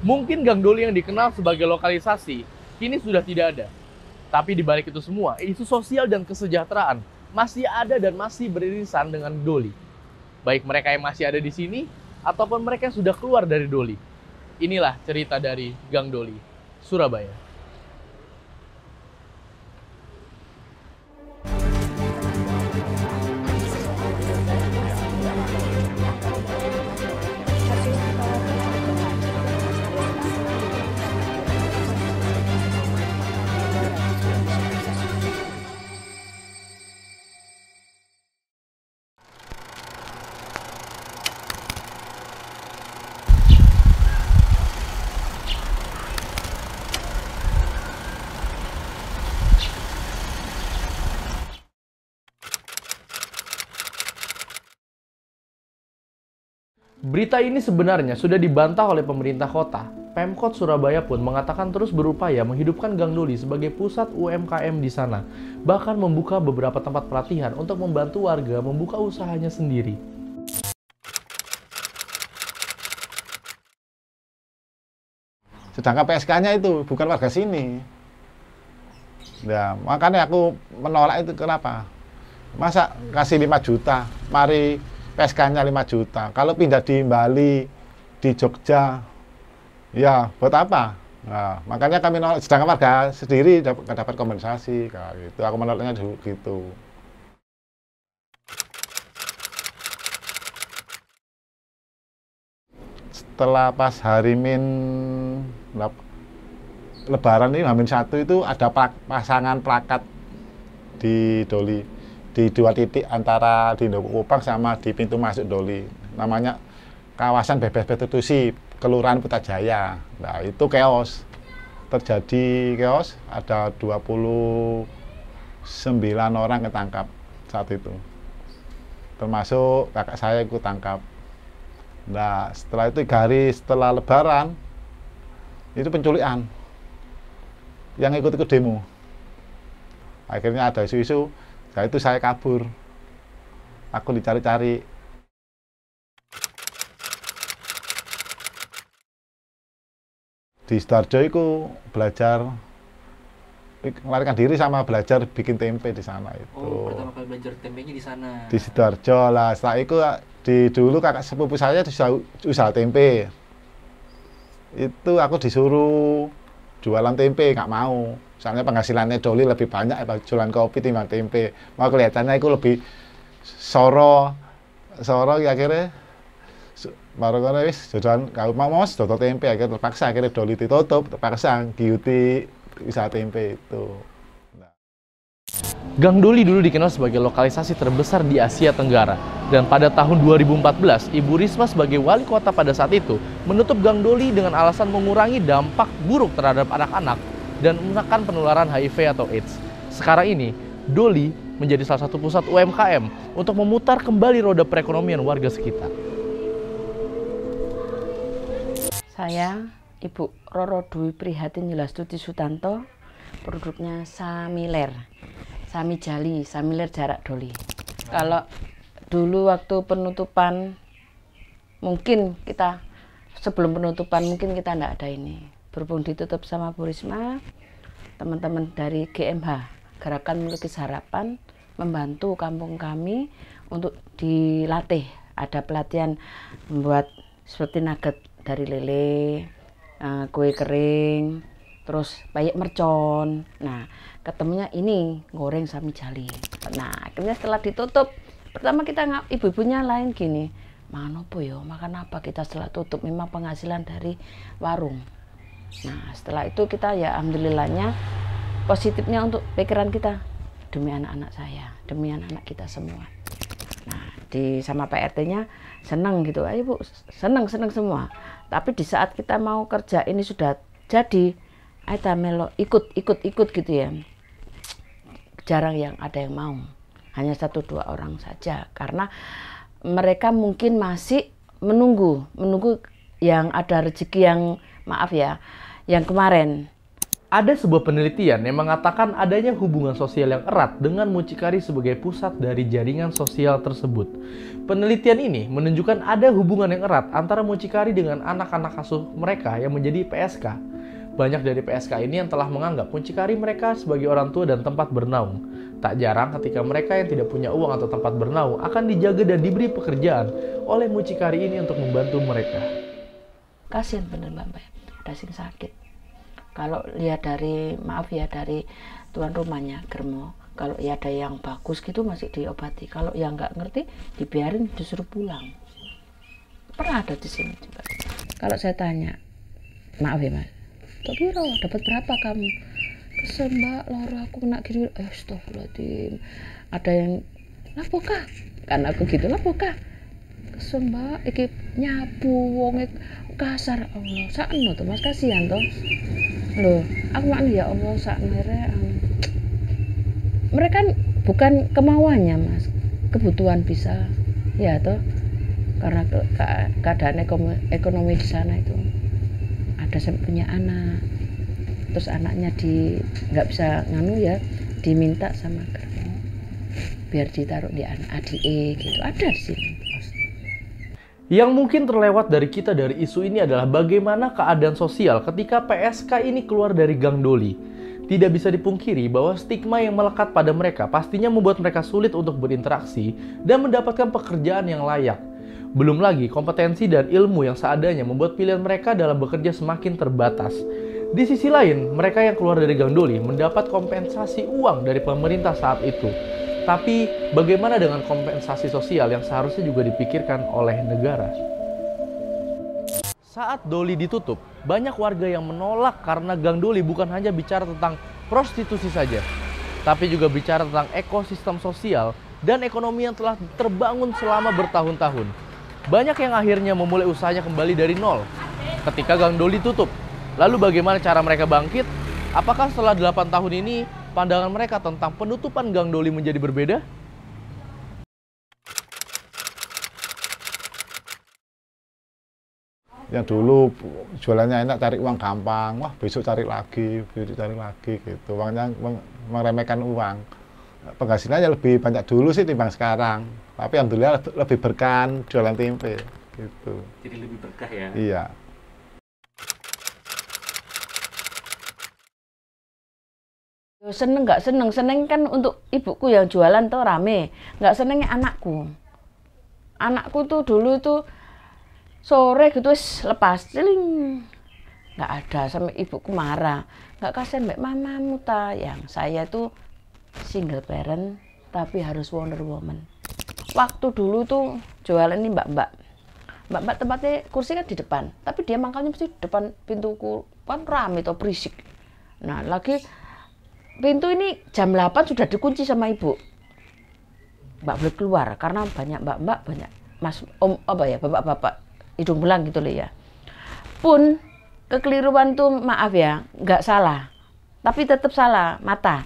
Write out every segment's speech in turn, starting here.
Mungkin Gang Doli yang dikenal sebagai lokalisasi kini sudah tidak ada. Tapi di balik itu semua, isu sosial dan kesejahteraan masih ada dan masih beririsan dengan Doli. Baik mereka yang masih ada di sini ataupun mereka yang sudah keluar dari Doli. Inilah cerita dari Gang Doli, Surabaya. Berita ini sebenarnya sudah dibantah oleh pemerintah kota. Pemkot Surabaya pun mengatakan terus berupaya menghidupkan Gang Doli sebagai pusat UMKM di sana. Bahkan membuka beberapa tempat pelatihan untuk membantu warga membuka usahanya sendiri. Sedangkan PSK-nya itu bukan warga sini. Ya, makanya aku menolak itu. Kenapa? Masa kasih 5 juta, mari PSK-nya 5 juta. Kalau pindah di Bali, di Jogja, ya buat apa? Nah, makanya kami nolak. Sedangkan warga sendiri nggak dapat kompensasi. Kayak gitu. Aku menolaknya dulu gitu. Setelah pas hari Lebaran ini H-1 itu ada pasangan plakat di Doli di 2 titik antara di Kupang sama di pintu masuk Doli. Namanya kawasan bebas prostitusi Kelurahan Putrajaya. Nah, itu chaos. Terjadi chaos, ada 29 orang ketangkap saat itu. Termasuk kakak saya ikut tangkap. Nah, setelah itu 3 hari setelah Lebaran, itu penculikan yang ikut-ikut demo. Akhirnya ada isu-isu, setelah itu saya kabur. Aku dicari-cari. Di Sidoarjo itu belajar, melarikan diri sama belajar bikin tempe di sana itu. Oh, pertama kali belajar tempenya di sana. Di Sidoarjo lah. Setelah itu dulu kakak sepupu saya usaha tempe. Itu aku disuruh jualan tempe, nggak mau. Soalnya penghasilannya Doli lebih banyak jualan kopi timbang tempe. Mau kelihatannya itu lebih soro akhirnya baru kan wis jualan kau mau dodol tempe akhirnya terpaksa akhirnya Doli ditutup, terpaksa giuti usaha tempe itu. Gang Doli dulu dikenal sebagai lokalisasi terbesar di Asia Tenggara. Dan pada tahun 2014, Ibu Risma sebagai wali kota pada saat itu menutup Gang Doli dengan alasan mengurangi dampak buruk terhadap anak-anak dan menekan penularan HIV atau AIDS. Sekarang ini, Doli menjadi salah satu pusat UMKM untuk memutar kembali roda perekonomian warga sekitar. Saya, Ibu Roro Dwi Prihatin Yulastuti Sutanto, produknya Samiler. Sami Jali, Samiler jarak Doli. Kalau dulu waktu penutupan, mungkin kita sebelum penutupan mungkin kita enggak ada ini. Berhubung ditutup sama Bu Risma, teman-teman dari GMH, Gerakan Melukis Harapan, membantu kampung kami untuk dilatih. Ada pelatihan membuat seperti nugget dari lele, kue kering, terus bayek mercon. Nah, ketemunya ini goreng Sami Jali. Nah, akhirnya setelah ditutup, pertama kita ibu-ibunya lain gini, makan apa ya, makan apa kita setelah tutup, memang penghasilan dari warung. Nah, setelah itu kita ya alhamdulillahnya positifnya untuk pikiran kita, demi anak-anak saya, demi anak-anak kita semua. Nah, sama PRT-nya senang gitu, ayo Bu, senang semua. Tapi di saat kita mau kerja ini sudah jadi, ayo melo ikut gitu ya. Jarang yang ada yang mau, hanya 1-2 orang saja, karena mereka mungkin masih menunggu yang ada rezeki yang maaf ya, yang kemarin Ada sebuah penelitian yang mengatakan adanya hubungan sosial yang erat dengan mucikari sebagai pusat dari jaringan sosial tersebut. Penelitian ini menunjukkan ada hubungan yang erat antara mucikari dengan anak-anak asuh mereka yang menjadi PSK. Banyak dari PSK ini yang telah menganggap mucikari mereka sebagai orang tua dan tempat bernaung. Tak jarang ketika mereka yang tidak punya uang atau tempat bernaung akan dijaga dan diberi pekerjaan oleh mucikari ini untuk membantu mereka. Kasihan bener Mbak, ada sing sakit. Kalau lihat dari, maaf ya, dari tuan rumahnya, Germo, kalau ya ada yang bagus gitu masih diobati. Kalau yang nggak ngerti, dibiarin disuruh pulang. Pernah ada di sini juga. Kalau saya tanya, maaf ya Mas, tapi dapat berapa kamu? Kesel Mbak, loro aku kena gini. Astagfirullahaladzim. Ada yang, lapokah? Kan aku gitu, lapokah? Kesel Mbak, iki nyapu, wong kasar. Allah, sakno tuh Mas, kasihan toh. Loh, aku makna ya Allah sak merek. Mereka bukan kemauannya Mas, kebutuhan bisa, ya toh, karena keadaan ekonomi di sana itu ada sampai punya anak, terus anaknya nggak bisa nganu ya, diminta sama Germo biar ditaruh di anak adike gitu, ada di sini. Yang mungkin terlewat dari kita dari isu ini adalah bagaimana keadaan sosial ketika PSK ini keluar dari Gang Doli. Tidak bisa dipungkiri bahwa stigma yang melekat pada mereka pastinya membuat mereka sulit untuk berinteraksi dan mendapatkan pekerjaan yang layak. Belum lagi kompetensi dan ilmu yang seadanya membuat pilihan mereka dalam bekerja semakin terbatas. Di sisi lain, mereka yang keluar dari Gang Doli mendapat kompensasi uang dari pemerintah saat itu. Tapi bagaimana dengan kompensasi sosial yang seharusnya juga dipikirkan oleh negara? Saat Doli ditutup, banyak warga yang menolak karena Gang Doli bukan hanya bicara tentang prostitusi saja, tapi juga bicara tentang ekosistem sosial dan ekonomi yang telah terbangun selama bertahun-tahun. Banyak yang akhirnya memulai usahanya kembali dari nol ketika Gang Doli tutup. Lalu bagaimana cara mereka bangkit? Apakah setelah 8 tahun ini pandangan mereka tentang penutupan Gang Doli menjadi berbeda? Yang dulu jualannya enak, cari uang gampang, wah besok cari lagi gitu. Uangnya meremehkan uang. Penghasilannya lebih banyak dulu sih timbang sekarang. Tapi alhamdulillah lebih berkah jualan tempe gitu. Jadi lebih berkah ya? Iya. Seneng nggak seneng, seneng kan untuk ibuku yang jualan tuh rame. Nggak senengnya anakku. Anakku tuh dulu tuh sore gitu lepas, celing. Nggak ada, sampai ibuku marah. Nggak kasihan mbak mamamu ta, yang saya tuh single parent tapi harus Wonder Woman. Waktu dulu tuh jualan ini mbak-mbak tempatnya kursi kan di depan, tapi dia mangkalnya mesti di depan pintuku, kan rame tuh berisik. Nah lagi pintu ini jam 8 sudah dikunci sama ibu. Mbak boleh keluar karena banyak mbak-mbak, banyak mas om apa ya, bapak-bapak hidung belang gitu loh ya. Pun kekeliruan tuh maaf ya, nggak salah. Tapi tetap salah mata.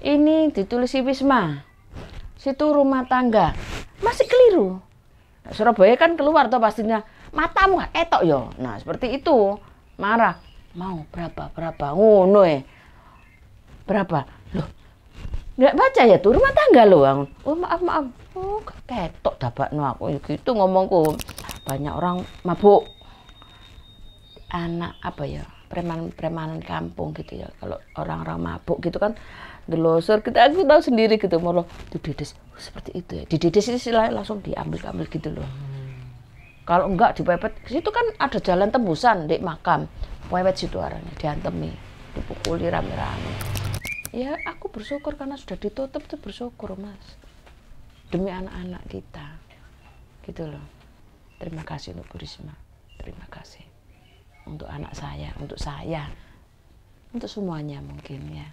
Ini ditulis Wisma. Situ rumah tangga. Masih keliru. Nah, Surabaya kan keluar tuh pastinya. Matamu etok yo. Nah, seperti itu. Marah. Mau berapa? Ngono berapa? Loh, nggak baca ya tuh rumah tangga loh. Oh maaf. Oh ketok dabakno aku gitu ngomongku. Banyak orang mabuk. Anak apa ya? Preman kampung gitu ya. Kalau orang-orang mabuk gitu kan delosor kita, aku tahu sendiri gitu, malah didedes seperti itu ya. Didedes itu langsung diambil gitu loh. Kalau enggak dipepet, situ kan ada jalan tembusan di makam. Pepet situ arahnya, diantemi, dipukuli rame-rame. Ya aku bersyukur karena sudah ditutup tuh, bersyukur Mas. Demi anak-anak kita. Gitu loh. Terima kasih untuk Bu Risma. Terima kasih. Untuk anak saya, untuk saya. Untuk semuanya mungkin ya.